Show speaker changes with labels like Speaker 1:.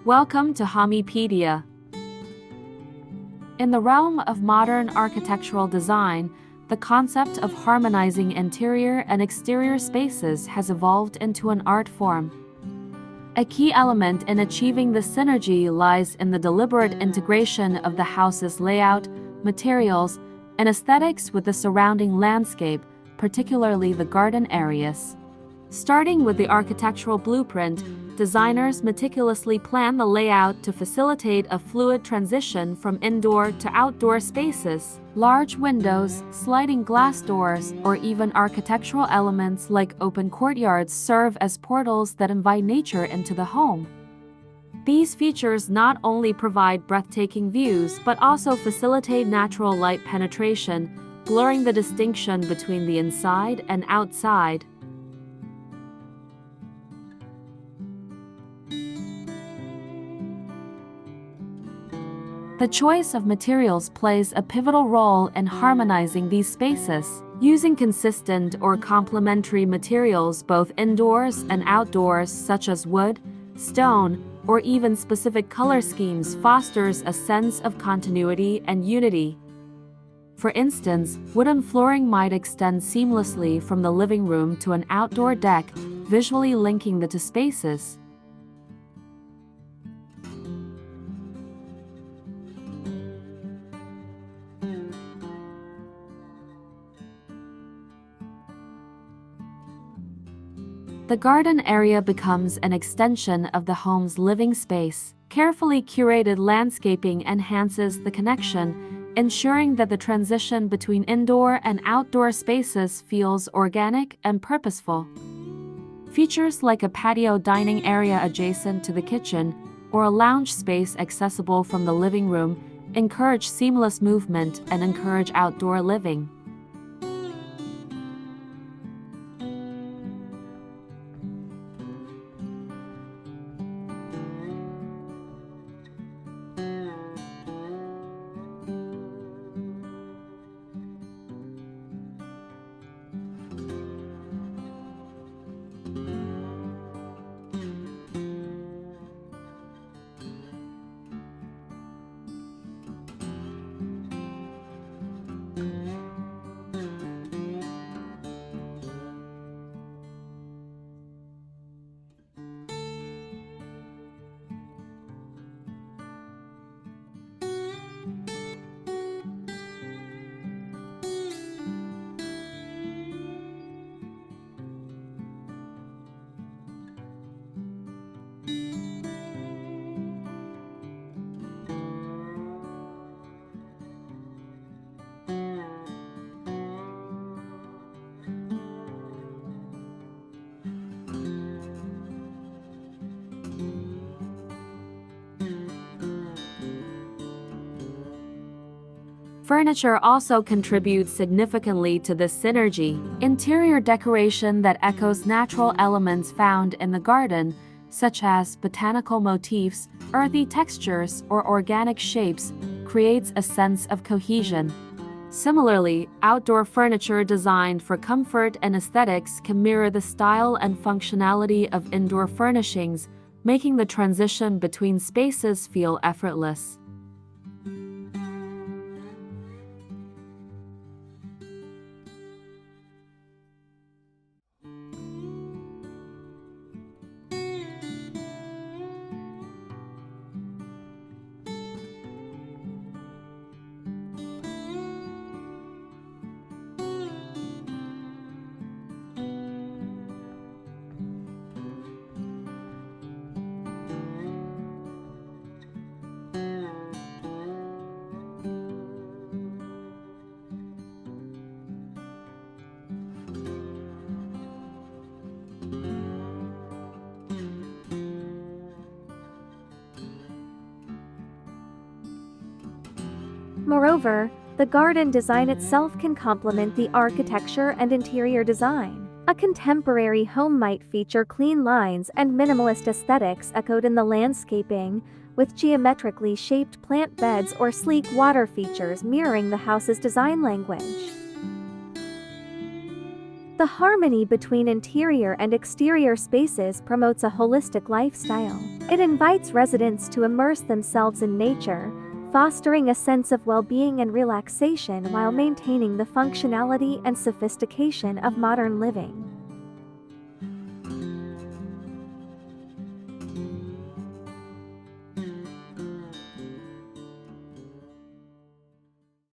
Speaker 1: Welcome to Homipedia. In the realm of modern architectural design, the concept of harmonizing interior and exterior spaces has evolved into an art form. A key element in achieving this synergy lies in the deliberate integration of the house's layout, materials, and aesthetics with the surrounding landscape, particularly the garden areas. Starting with the architectural blueprint, designers meticulously plan the layout to facilitate a fluid transition from indoor to outdoor spaces. Large windows, sliding glass doors, or even architectural elements like open courtyards serve as portals that invite nature into the home. These features not only provide breathtaking views but also facilitate natural light penetration, blurring the distinction between the inside and outside. The choice of materials plays a pivotal role in harmonizing these spaces. Using consistent or complementary materials both indoors and outdoors, such as wood, stone, or even specific color schemes, fosters a sense of continuity and unity. For instance, wooden flooring might extend seamlessly from the living room to an outdoor deck, visually linking the two spaces. The garden area becomes an extension of the home's living space. Carefully curated landscaping enhances the connection, ensuring that the transition between indoor and outdoor spaces feels organic and purposeful. Features like a patio dining area adjacent to the kitchen or a lounge space accessible from the living room encourage seamless movement and encourage outdoor living. Furniture also contributes significantly to this synergy. Interior decoration that echoes natural elements found in the garden, such as botanical motifs, earthy textures, or organic shapes, creates a sense of cohesion. Similarly, outdoor furniture designed for comfort and aesthetics can mirror the style and functionality of indoor furnishings, making the transition between spaces feel effortless.
Speaker 2: Moreover, the garden design itself can complement the architecture and interior design. A contemporary home might feature clean lines and minimalist aesthetics echoed in the landscaping, with geometrically shaped plant beds or sleek water features mirroring the house's design language. The harmony between interior and exterior spaces promotes a holistic lifestyle. It invites residents to immerse themselves in nature, fostering a sense of well-being and relaxation while maintaining the functionality and sophistication of modern living.